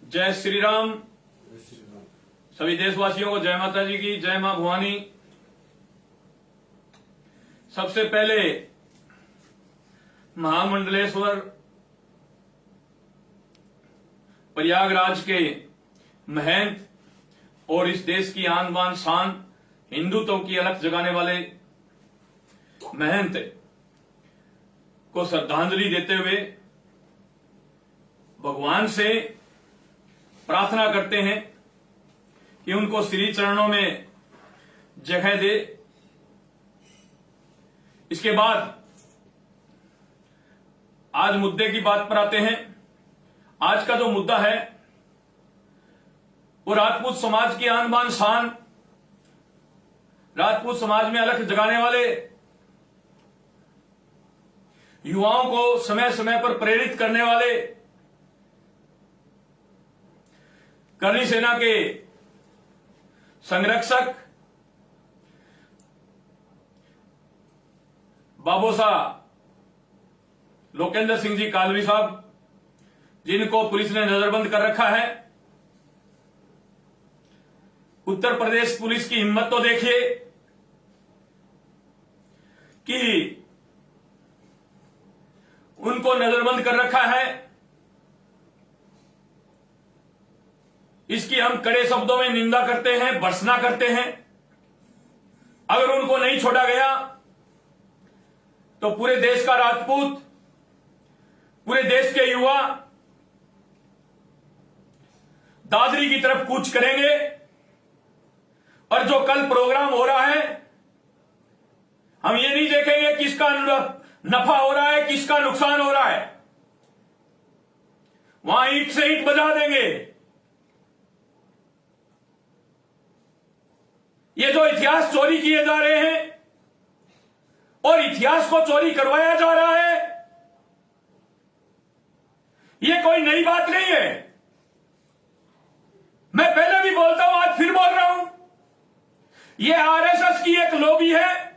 जय श्री राम। सभी देशवासियों को जय माता जी की, जय मां भवानी। सबसे पहले महामंडलेश्वर प्रयागराज के महंत और इस देश की आन बान शान, हिंदुत्व की अलख जगाने वाले महंत को श्रद्धांजलि देते हुए भगवान से प्रार्थना करते हैं कि उनको श्री चरणों में जगह दे। इसके बाद आज मुद्दे की बात पर आते हैं। आज का जो मुद्दा है वो राजपूत समाज की आन बान शान, राजपूत समाज में अलख जगाने वाले युवाओं को समय समय पर प्रेरित करने वाले करणी सेना के संरक्षक बाबोसा लोकेंद्र सिंह जी कालवी साहब, जिनको पुलिस ने नजरबंद कर रखा है। उत्तर प्रदेश पुलिस की हिम्मत तो देखिए कि उनको नजरबंद कर रखा है। इसकी हम कड़े शब्दों में निंदा करते हैं, भर्त्सना करते हैं। अगर उनको नहीं छोड़ा गया तो पूरे देश का राजपूत, पूरे देश के युवा दादरी की तरफ कूच करेंगे। और जो कल प्रोग्राम हो रहा है, हम ये नहीं देखेंगे किसका नफा हो रहा है, किसका नुकसान हो रहा है। वहां ईंट से ईंट बजा देंगे। ये जो इतिहास चोरी किए जा रहे हैं और इतिहास को चोरी करवाया जा रहा है, ये कोई नई बात नहीं है। मैं पहले भी बोलता हूं, आज फिर बोल रहा हूं। ये आरएसएस की एक लॉबी है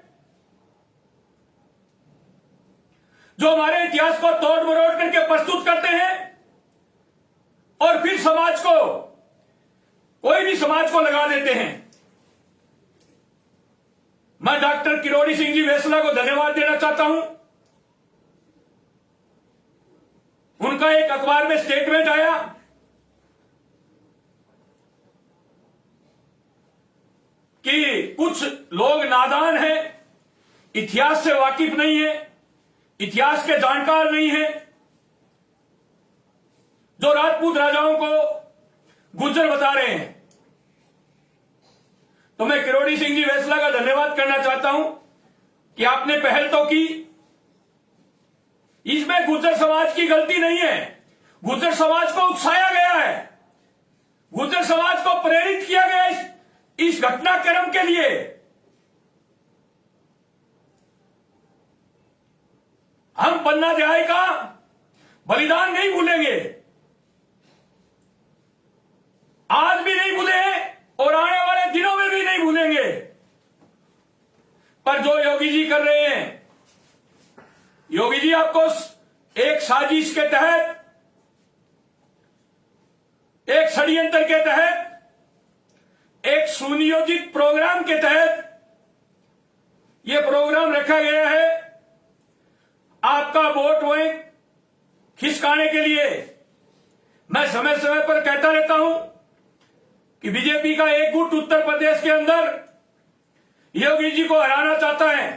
जो हमारे इतिहास को तोड़ मरोड़ करके प्रस्तुत करते हैं और फिर समाज को, कोई भी समाज को लगा देते हैं। मैं डॉक्टर किरोड़ी सिंह जी वेसला को धन्यवाद देना चाहता हूं। उनका एक अखबार में स्टेटमेंट आया कि कुछ लोग नादान हैं, इतिहास से वाकिफ नहीं है, इतिहास के जानकार नहीं है, जो राजपूत राजाओं को गुज्जर बता रहे हैं। तो मैं किरोड़ी सिंह जी वेसला का धन्यवाद करना चाहता हूं कि आपने पहल तो की। इसमें गुज्जर समाज की गलती नहीं है। गुज्जर समाज को उकसाया गया है, गुज्जर समाज को प्रेरित किया गया इस घटनाक्रम के लिए। हम पन्ना ध्याय का बलिदान नहीं भूलेंगे, आज भी नहीं भूले और आने वाले दिनों में भी नहीं भूलेंगे। पर जो योगी जी कर रहे हैं, योगी जी आपको एक साजिश के तहत, एक षड्यंत्र के तहत, एक सुनियोजित प्रोग्राम के तहत यह प्रोग्राम रखा गया है आपका वोट बैंक खिसकाने के लिए। मैं समय समय पर कहता रहता हूं कि बीजेपी का एक गुट उत्तर प्रदेश के अंदर योगी जी को हराना चाहता है।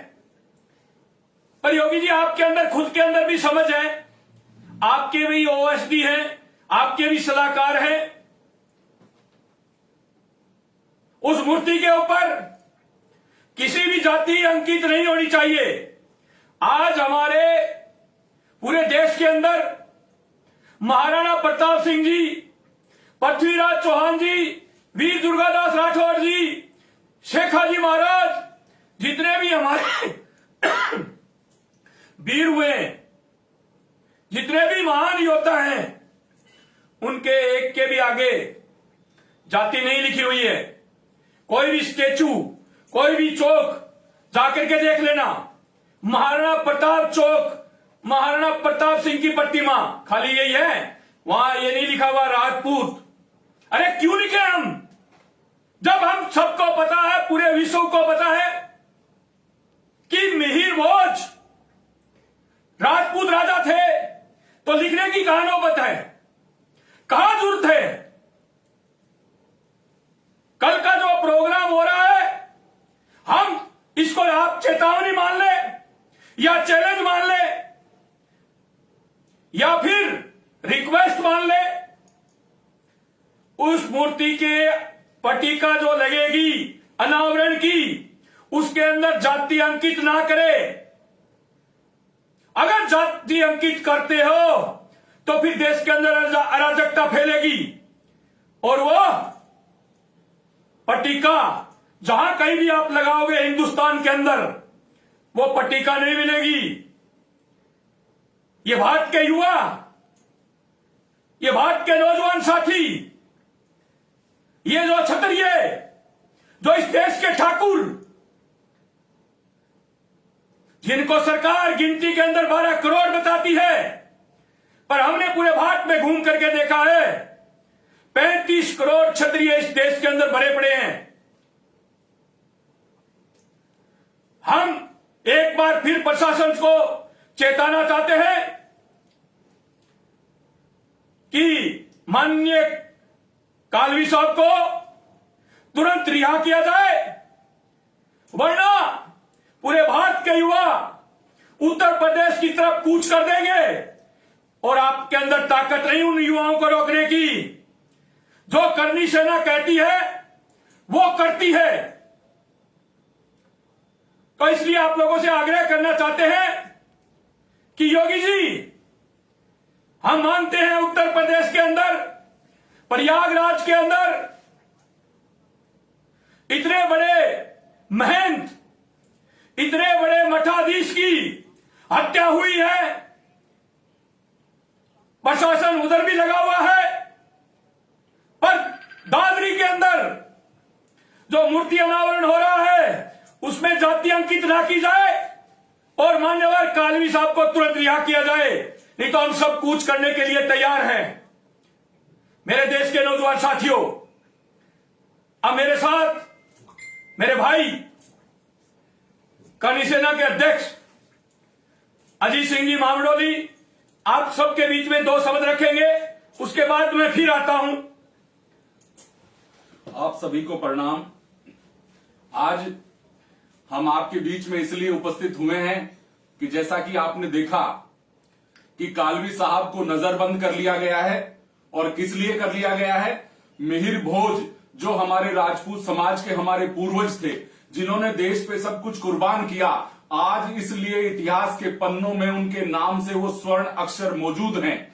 पर योगी जी, आपके अंदर, खुद के अंदर भी समझ है, आपके भी ओएसडी हैं, आपके भी सलाहकार हैं। उस मूर्ति के ऊपर किसी भी जाति अंकित नहीं होनी चाहिए। आज हमारे पूरे देश के अंदर महाराणा प्रताप सिंह जी, पृथ्वीराज चौहान जी, वीर दुर्गादास राठौर जी, शेखाजी महाराज, जितने भी हमारे वीर हुए, जितने भी महान योद्धा हैं, उनके एक के भी आगे जाति नहीं लिखी हुई है। कोई भी स्टेचू, कोई भी चौक जाकर के देख लेना, महाराणा प्रताप चौक, महाराणा प्रताप सिंह की प्रतिमा खाली यही है, वहां ये नहीं लिखा हुआ राजपूत। अरे क्यों लिखे हम, जब हम सबको पता है, पूरे विश्व को पता है कि मिहिर भोज राजपूत राजा थे, तो लिखने की कहां नौबत है, कहां जरूरत है। कल का जो प्रोग्राम हो रहा है, हम इसको आप चेतावनी मान ले या चैलेंज मान ले या फिर रिक्वेस्ट मान ले, उस मूर्ति के पट्टिका जो लगेगी अनावरण की, उसके अंदर जाति अंकित ना करे। अगर जाति अंकित करते हो तो फिर देश के अंदर अराजकता फैलेगी और वो पट्टिका जहां कहीं भी आप लगाओगे हिंदुस्तान के अंदर, वो पट्टिका नहीं मिलेगी। ये भारत के युवा, ये भारत के नौजवान साथी, ये जो क्षत्रिय, जो इस देश के ठाकुर, जिनको सरकार गिनती के अंदर 12 करोड़ बताती है, पर हमने पूरे भारत में घूम करके देखा है 35 करोड़ क्षत्रिय इस देश के अंदर भरे पड़े हैं। हम एक बार फिर प्रशासन को चेताना चाहते हैं कि माननीय कालवी साहब को तुरंत रिहा किया जाए, वरना पूरे भारत के युवा उत्तर प्रदेश की तरफ कूच कर देंगे और आपके अंदर ताकत नहीं उन युवाओं को रोकने की। जो करनी सेना कहती है वो करती है। तो इसलिए आप लोगों से आग्रह करना चाहते हैं कि योगी जी, हम मानते हैं उत्तर प्रदेश के अंदर, प्रयागराज के अंदर इतने बड़े महंत, इतने बड़े मठाधीश की हत्या हुई है, प्रशासन उधर भी लगा हुआ है, पर दादरी के अंदर जो मूर्ति अनावरण हो रहा है उसमें जाति अंकित ना की जाए और मान्यवर कालवी साहब को तुरंत रिहा किया जाए, नहीं तो हम सब कूच करने के लिए तैयार हैं। मेरे देश के नौजवान साथियों, अब मेरे साथ मेरे भाई करनी सेना के अध्यक्ष अजीत सिंह जी मामडोली आप सबके बीच में 2 शब्द रखेंगे, उसके बाद मैं फिर आता हूं। आप सभी को प्रणाम। आज हम आपके बीच में इसलिए उपस्थित हुए हैं कि जैसा कि आपने देखा कि कालवी साहब को नजरबंद कर लिया गया है, और किस लिए कर लिया गया है। मिहिर भोज जो हमारे राजपूत समाज के हमारे पूर्वज थे, जिन्होंने देश पे सब कुछ कुर्बान किया, आज इसलिए इतिहास के पन्नों में उनके नाम से वो स्वर्ण अक्षर मौजूद हैं।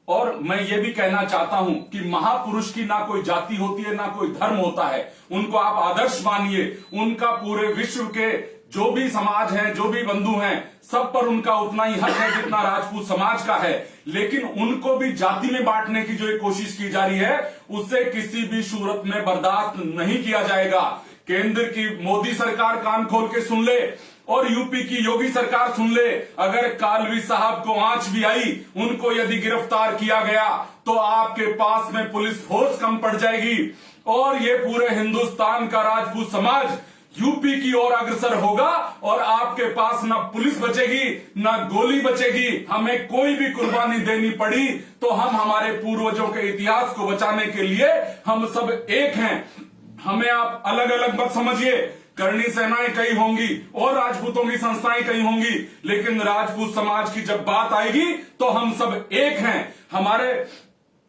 और मैं ये भी कहना चाहता हूं कि महापुरुष की ना कोई जाति होती है, ना कोई धर्म होता है। उनको आप आदर्श मानिए। उनका पूरे विश्व के जो भी समाज हैं, जो भी बंधु हैं, सब पर उनका उतना ही हक है जितना राजपूत समाज का है। लेकिन उनको भी जाति में बांटने की जो एक कोशिश की जा रही है, उससे किसी भी सूरत में बर्दाश्त नहीं किया जाएगा। केंद्र की मोदी सरकार कान खोल के सुन ले और यूपी की योगी सरकार सुन ले। अगर कालवी साहब को आंच भी आई, उनको यदि गिरफ्तार किया गया, तो आपके पास में पुलिस फोर्स कम पड़ जाएगी और ये पूरे हिंदुस्तान का राजपूत समाज यूपी की ओर अग्रसर होगा और आपके पास ना पुलिस बचेगी, ना गोली बचेगी। हमें कोई भी कुर्बानी देनी पड़ी तो हम हमारे पूर्वजों के इतिहास को बचाने के लिए हम सब एक हैं। हमें आप अलग अलग मत समझिए। करनी सेनाएं कई होंगी और राजपूतों की संस्थाएं कई होंगी, लेकिन राजपूत समाज की जब बात आएगी तो हम सब एक हैं। हमारे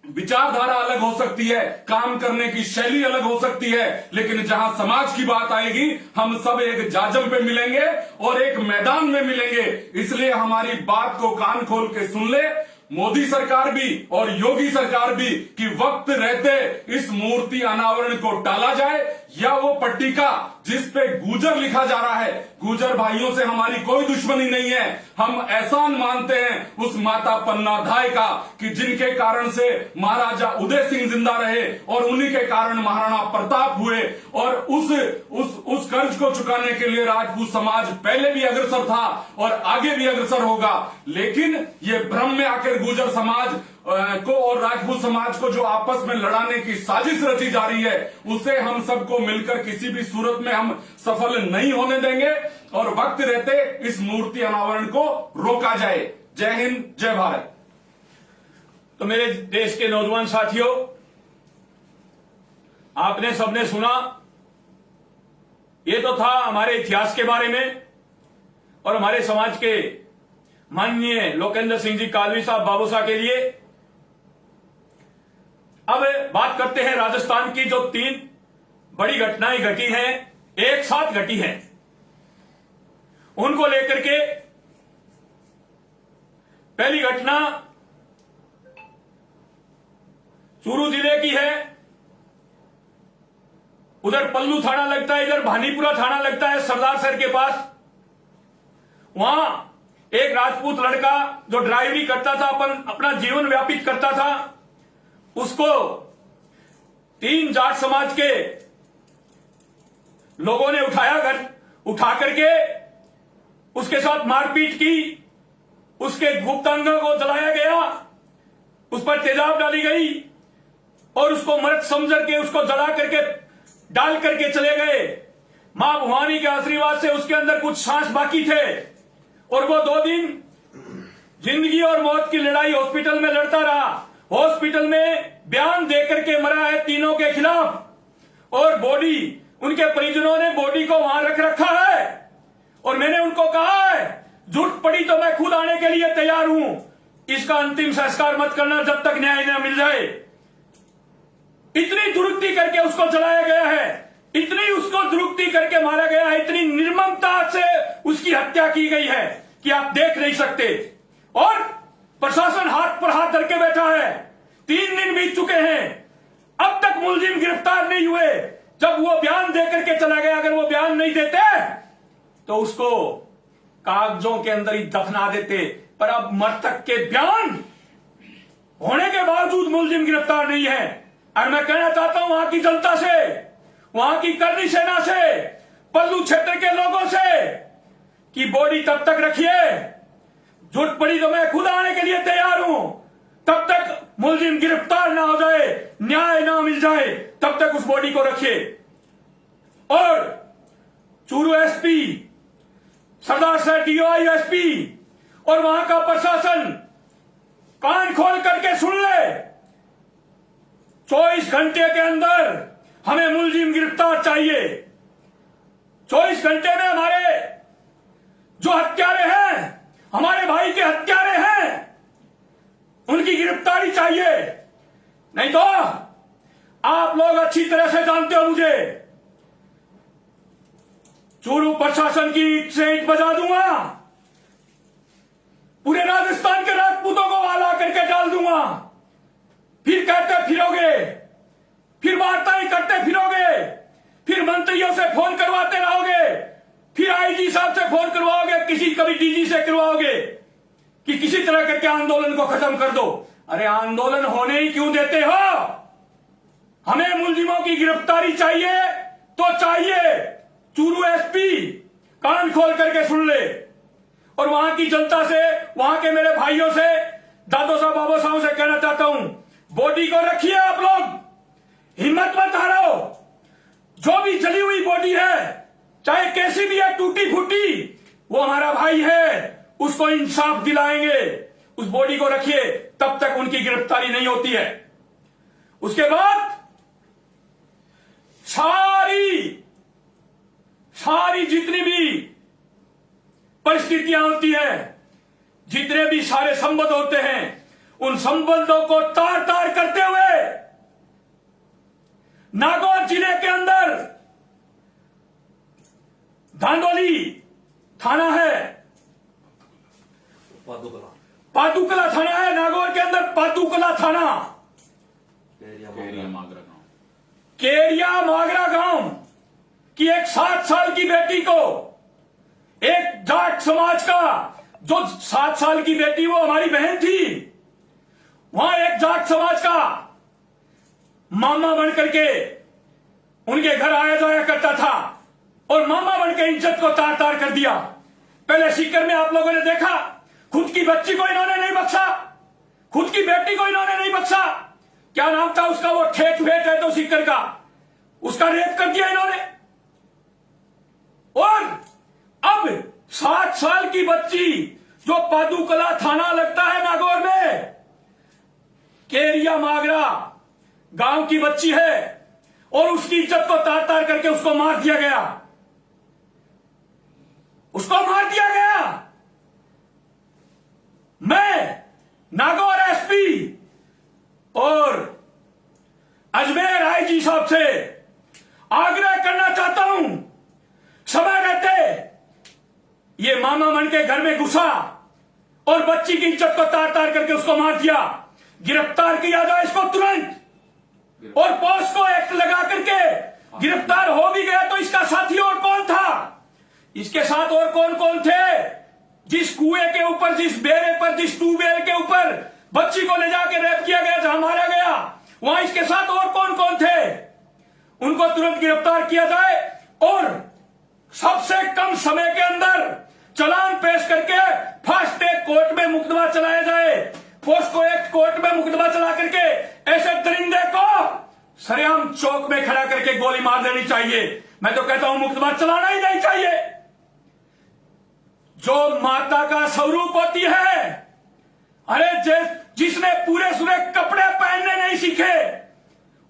विचारधारा अलग हो सकती है, काम करने की शैली अलग हो सकती है, लेकिन जहां समाज की बात आएगी हम सब एक जाजम पे मिलेंगे और एक मैदान में मिलेंगे। इसलिए हमारी बात को कान खोल के सुन ले मोदी सरकार भी और योगी सरकार भी कि वक्त रहते इस मूर्ति अनावरण को टाला जाए, या वो पट्टिका जिस पे गुजर लिखा जा रहा है। गुजर भाइयों से हमारी कोई दुश्मनी नहीं है। हम एहसान मानते हैं उस माता पन्नाधाय का कि जिनके कारण से महाराजा उदय सिंह जिंदा रहे और उन्हीं के कारण महाराणा प्रताप हुए। और उस कर्ज को चुकाने के लिए राजपूत समाज पहले भी अग्रसर था और आगे भी अग्रसर होगा। लेकिन ये भ्रम में आकर गुजर समाज को और राजपूत समाज को जो आपस में लड़ाने की साजिश रची जा रही है, उसे हम सबको मिलकर किसी भी सूरत में हम सफल नहीं होने देंगे और वक्त रहते इस मूर्ति अनावरण को रोका जाए। जय हिंद, जय भारत। तो मेरे देश के नौजवान साथियों, आपने सबने सुना, ये तो था हमारे इतिहास के बारे में और हमारे समाज के माननीय लोकेंद्र सिंह जी कालवी साहब बाबूसा के लिए। अब बात करते हैं राजस्थान की, जो 3 बड़ी घटनाएं घटी हैं, एक साथ घटी हैं, उनको लेकर के। पहली घटना चूरू जिले की है। उधर पल्लू थाना लगता है, इधर भानीपुरा थाना लगता है, सरदार सर के पास। वहां एक राजपूत लड़का जो ड्राइवरी करता था, अपना जीवन व्यापित करता था, उसको 3 जाट समाज के लोगों ने उठा करके उसके साथ मारपीट की, उसके गुप्तांगों को जलाया गया, उस पर तेजाब डाली गई और उसको मृत समझ के उसको जला करके डाल करके चले गए। मां भवानी के आशीर्वाद से उसके अंदर कुछ सांस बाकी थे और वो 2 दिन जिंदगी और मौत की लड़ाई हॉस्पिटल में लड़ता रहा। हॉस्पिटल में बयान देकर के मरा है तीनों के खिलाफ और बॉडी, उनके परिजनों ने बॉडी को वहां रख रखा है और मैंने उनको कहा है, जरूरत पड़ी तो मैं खुद आने के लिए तैयार हूं, इसका अंतिम संस्कार मत करना जब तक न्याय न मिल जाए। इतनी दुरुक्ति करके उसको जलाया गया है, इतनी उसको दुरुक्ति करके मारा गया है, इतनी निर्ममता से उसकी हत्या की गई है कि आप देख नहीं सकते। और प्रशासन हाथ पर हाथ धर के बैठा है। 3 दिन बीत चुके हैं, अब तक मुलजिम गिरफ्तार नहीं हुए। जब वो बयान देकर के चला गया, अगर वो बयान नहीं देते तो उसको कागजों के अंदर ही दफना देते, पर अब मृतक के बयान होने के बावजूद मुलजिम गिरफ्तार नहीं है। और मैं कहना चाहता हूं वहां की जनता से, वहां की करनी सेना से, पल्लू क्षेत्र के लोगों से कि बॉडी तब तक रखिए, जरूरत पड़ी तो मैं खुद आने के लिए तैयार हूं, तब तक मुलजिम गिरफ्तार ना हो जाए, न्याय ना मिल जाए, तब तक उस बॉडी को रखिए। और चूरू एसपी, सरदार सर डीवाईएसपी और वहां का प्रशासन कान खोल करके सुन ले, 24 घंटे के अंदर हमें मुलजिम गिरफ्तार चाहिए। 24 घंटे में हमारे जो हत्यारे हैं, हमारे भाई के हत्यारे हैं, उनकी गिरफ्तारी चाहिए। नहीं तो आप लोग अच्छी तरह से जानते हो, मुझे चूरू प्रशासन की ईंट से ईंट बजा दूंगा, पूरे राजस्थान के राजपूतों को वाला करके डाल दूंगा। फिर कहते फिरोगे, फिर वार्ताएं करते फिरोगे, फिर मंत्रियों से फोन करवाते रहोगे, फिर आईजी साहब से फोन करवाओगे, कभी डीजी से करवाओगे कि किसी तरह करके आंदोलन को खत्म कर दो। अरे आंदोलन होने ही क्यों देते हो? हमें मुलजिमों की गिरफ्तारी चाहिए तो चाहिए। चूरू एसपी कान खोल करके सुन ले और वहां की जनता से, वहां के मेरे भाइयों से, दादो साहब बाबू साहब से कहना चाहता हूं, बॉडी को रखिए आप लोग, हिम्मत मत हारो। जो भी जली हुई बॉडी है, चाहे कैसी भी है, टूटी फूटी, वो हमारा भाई है, उसको इंसाफ दिलाएंगे। उस बॉडी को रखिए, तब तक उनकी गिरफ्तारी नहीं होती है। उसके बाद सारी जितनी भी परिस्थितियां होती हैं, जितने भी सारे संबंध होते हैं, उन संबंधों को तार तार करते हुए नागौर जिले के अंदर धांडोली थाना है, पादुकला थाना है, नागौर के अंदर पादुकला थाना, केरिया मागरा गांव कि एक 7 साल की बेटी को एक जाट समाज का, जो 7 साल की बेटी वो हमारी बहन थी, वहां एक जाट समाज का मामा बन करके उनके घर आया जाया करता था और मामा बन के इज्जत को तार तार कर दिया। पहले सीकर में आप लोगों ने देखा, खुद की बच्ची को इन्होंने नहीं बख्शा, खुद की बेटी को इन्होंने नहीं बख्शा। क्या नाम था उसका, वो ठेठ वेठ है तो सीकर का, उसका रेप कर दिया इन्होंने। और अब 7 साल की बच्ची जो पादुकला थाना लगता है नागौर में, केरिया मागरा गांव की बच्ची है और उसकी इज्जत को तार तार करके उसको मार दिया गया, उसको मार दिया गया। मैं नागौर एसपी और अजमेर आईजी साहब से आग्रह करना चाहता हूं, समय रहते ये मामा मन के घर में घुसा और बच्ची की इज्जत को तार तार करके उसको मार दिया, गिरफ्तार किया जाए इसको तुरंत। और पोस्को एक्ट लगा करके गिरफ्तार हो भी गया तो इसका साथी और कौन था, इसके साथ और कौन कौन थे, जिस कुएं के ऊपर, जिस बेड़े पर, जिस ट्यूबवेल के ऊपर बच्ची को ले जाके रेप किया गया, जहां मारा गया, वहां इसके साथ और कौन कौन थे, उनको तुरंत गिरफ्तार किया जाए और सबसे कम समय के अंदर चालान पेश करके फास्ट ट्रैक कोर्ट में मुकदमा चलाया जाए, पोस्को एक्ट कोर्ट में मुकदमा चला करके ऐसे दरिंदे को सरेआम चौक में खड़ा करके गोली मार देनी चाहिए। मैं तो कहता हूं मुकदमा चलाना ही नहीं चाहिए। जो माता का स्वरूप होती है, अरे जिसने पूरे सूरे कपड़े पहनने नहीं सीखे,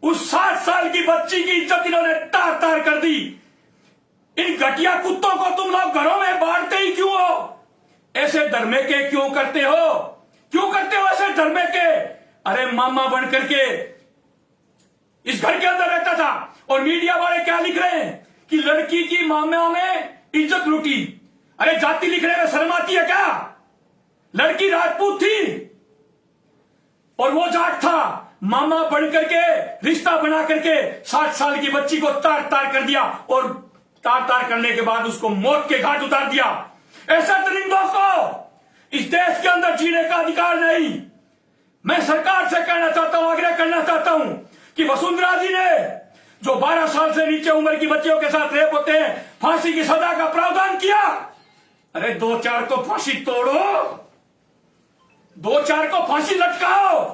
उस 7 साल की बच्ची की इज्जत इन्होंने तार तार कर दी। इन घटिया कुत्तों को तुम लोग घरों में बांटते ही क्यों हो? ऐसे धर्मे के क्यों करते हो? क्यों करते हो ऐसे धर्मे के? अरे मामा बन करके इस घर के अंदर रहता था और मीडिया वाले क्या लिख रहे हैं कि लड़की की मामा ने इज्जत लूटी। अरे जाति लिखने में शर्म आती है क्या? लड़की राजपूत थी और वो जाट था, मामा बन करके रिश्ता बना करके 7 साल की बच्ची को तार तार कर दिया और तार तार करने के बाद उसको मौत के घाट उतार दिया। ऐसे दरिंदों को इस देश के अंदर जीने का अधिकार नहीं। मैं सरकार से कहना चाहता हूं, आग्रह करना चाहता हूं कि वसुंधरा जी ने जो 12 साल से नीचे उम्र की बच्चियों के साथ रेप होते हैं, फांसी की सजा का प्रावधान किया। अरे 2-4 को फांसी तोड़ो, 2-4 को फांसी लटकाओ,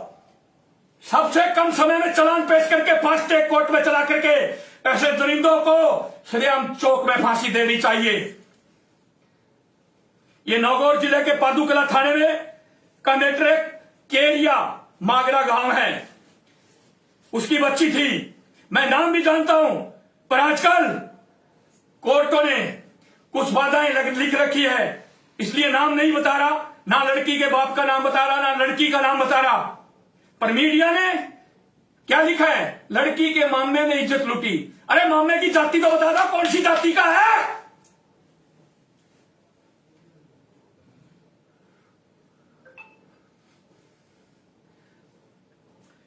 सबसे कम समय में चालान पेश करके फास्ट ट्रैक कोर्ट में चला करके ऐसे दरिंदों को सरेआम चौक में फांसी देनी चाहिए। ये नागौर जिले के पादुकला थाने में का नेटवर्क केरिया मागरा गांव है, उसकी बच्ची थी। मैं नाम भी जानता हूं, पर आजकल कोर्टों ने कुछ बाधाएं लिख रखी है, इसलिए नाम नहीं बता रहा, ना लड़की के बाप का नाम बता रहा, ना लड़की का नाम बता रहा। पर मीडिया ने क्या लिखा है, लड़की के मामे ने इज्जत लूटी। अरे मामे की जाति तो बता दो, कौन सी जाति का है?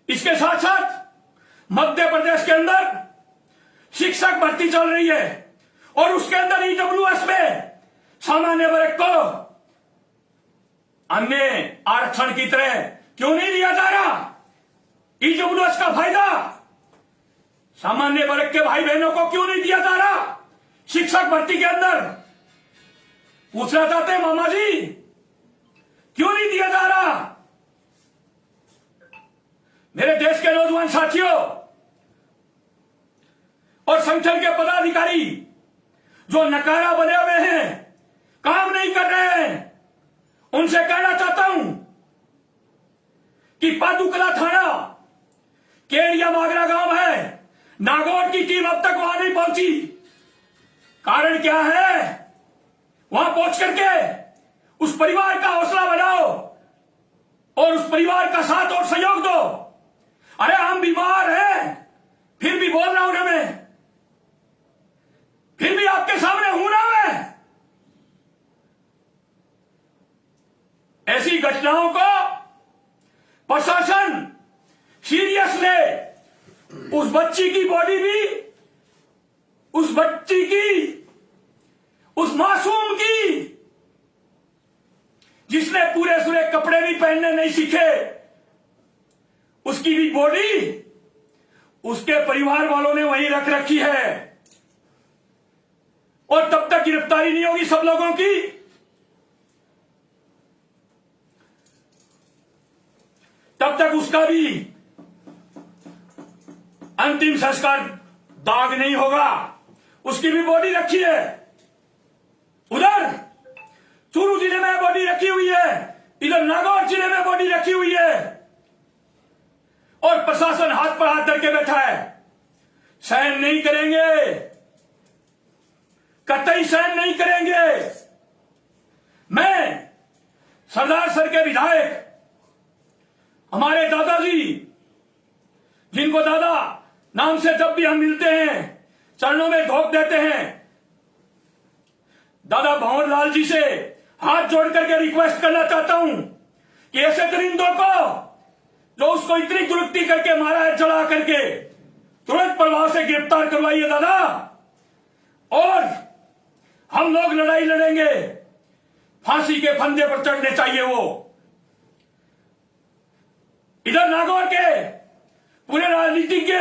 इसके साथ साथ मध्य प्रदेश के अंदर शिक्षक भर्ती चल रही है और उसके अंदर ईडब्ल्यूएस में सामान्य वर्ग को अन्य आरक्षण की तरह क्यों नहीं दिया जा रहा? ईडब्ल्यूएस का फायदा सामान्य वर्ग के भाई बहनों को क्यों नहीं दिया जा रहा? शिक्षक भर्ती के अंदर पूछना चाहते हैं मामा जी, क्यों नहीं दिया जा रहा? मेरे देश के नौजवान साथियों और संगठन के पदाधिकारी जो नकारा बने हुए हैं, काम नहीं कर रहे हैं, उनसे कहना चाहता हूं कि पादुकला थाना केरिया मागरा गांव है, नागौर की टीम अब तक वहां नहीं पहुंची। कारण क्या है? वहां पहुंच करके उस परिवार का हौसला बढ़ाओ और उस परिवार का साथ और सहयोग दो। अरे हम बीमार हैं, फिर भी बोल रहा हूं ना मैं, फिर भी आपके सामने हूं ना मैं। ऐसी घटनाओं को प्रशासन सीरियस ले, उस बच्ची की बॉडी भी उस बच्ची की, उस मासूम की, जिसने पूरे सूरे कपड़े भी पहनने नहीं सीखे, उसकी भी बॉडी उसके परिवार वालों ने वहीं रख रखी है। और तब तक गिरफ्तारी नहीं होगी सब लोगों की, तब तक उसका भी अंतिम संस्कार दाग नहीं होगा। उसकी भी बॉडी रखी है, उधर चूरू जिले में बॉडी रखी हुई है, इधर नागौर जिले में बॉडी रखी हुई है, और प्रशासन हाथ पर हाथ धर के बैठा है। सहन नहीं करेंगे, कतई सहन नहीं करेंगे। मैं सरदार सर के विधायक, हमारे दादाजी, जिनको दादा नाम से जब भी हम मिलते हैं चरणों में धोख देते हैं, दादा भंवर लाल जी से हाथ जोड़ करके रिक्वेस्ट करना चाहता हूं कि ऐसे दरिंदों को, जो उसको इतनी दुरुक्ति करके मारा है जला करके, तुरंत प्रभाव से गिरफ्तार करवाइए दादा। और हम लोग लड़ाई लड़ेंगे, फांसी के फंदे पर चढ़ने चाहिए वो। इधर नागौर के पूरे राजनीतिज्ञ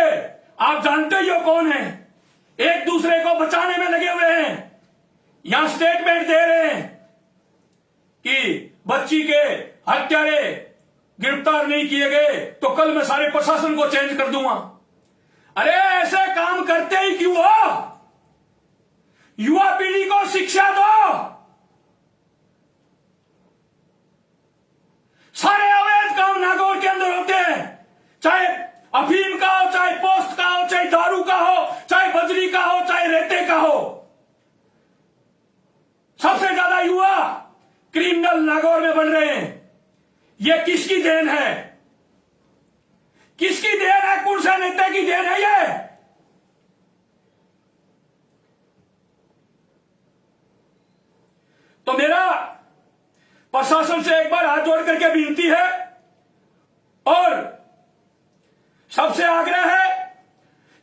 आप जानते ही हो कौन है, एक दूसरे को बचाने में लगे हुए हैं। यहां स्टेटमेंट दे रहे हैं कि बच्ची के हत्यारे गिरफ्तार नहीं किए गए तो कल मैं सारे प्रशासन को चेंज कर दूंगा। अरे ऐसे काम करते ही क्यों हो? युवा पीढ़ी को शिक्षा दो। सारे अवैध काम नागौर के अंदर होते हैं, चाहे अफीम का हो, चाहे पोस्ट का हो, चाहे दारू का हो, चाहे बजरी का हो, चाहे रेते का हो। सबसे ज्यादा युवा क्रिमिनल नागौर में बन रहे हैं। ये किसकी देन है? किसकी देन है? कौन सा नेता की देन है ये? तो मेरा प्रशासन से एक बार हाथ जोड़ करके विनती है और सबसे आग्रह है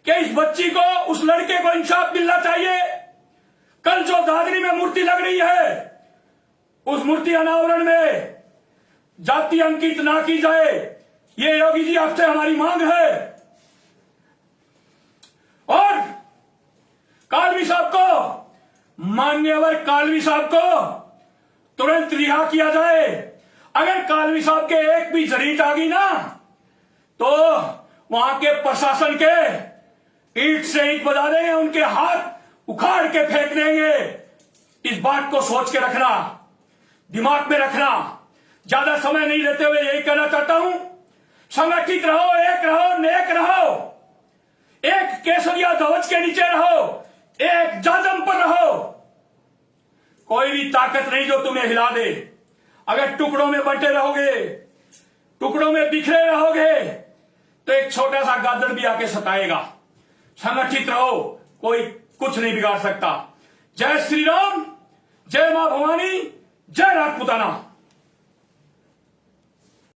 कि इस बच्ची को, उस लड़के को इंसाफ मिलना चाहिए। कल जो दादरी में मूर्ति लग रही है, उस मूर्ति अनावरण में जाति अंकित ना की जाए, ये योगी जी आपसे हमारी मांग है। और कालवी साहब को, मान्यवर कालवी साहब को तुरंत रिहा किया जाए। अगर कालवी साहब के एक भी जरीत आ गई ना, तो वहां के प्रशासन के ईंट से ईंट बजा देंगे, उनके हाथ उखाड़ के फेंक देंगे। इस बात को सोच के रखना, दिमाग में रखना। ज्यादा समय नहीं लेते हुए यही कहना चाहता हूं, संगठित रहो, एक रहो, नेक रहो, एक केसरिया ध्वज के नीचे रहो, एक जाजम पर रहो। कोई भी ताकत नहीं जो तुम्हें हिला दे। अगर टुकड़ों में बंटे रहोगे, टुकड़ों में बिखरे रहोगे, तो एक छोटा सा गादड़ भी आके सताएगा। संगठित रहो, कोई कुछ नहीं बिगाड़ सकता। जय श्री राम, जय मां भवानी, जय राजपुताना।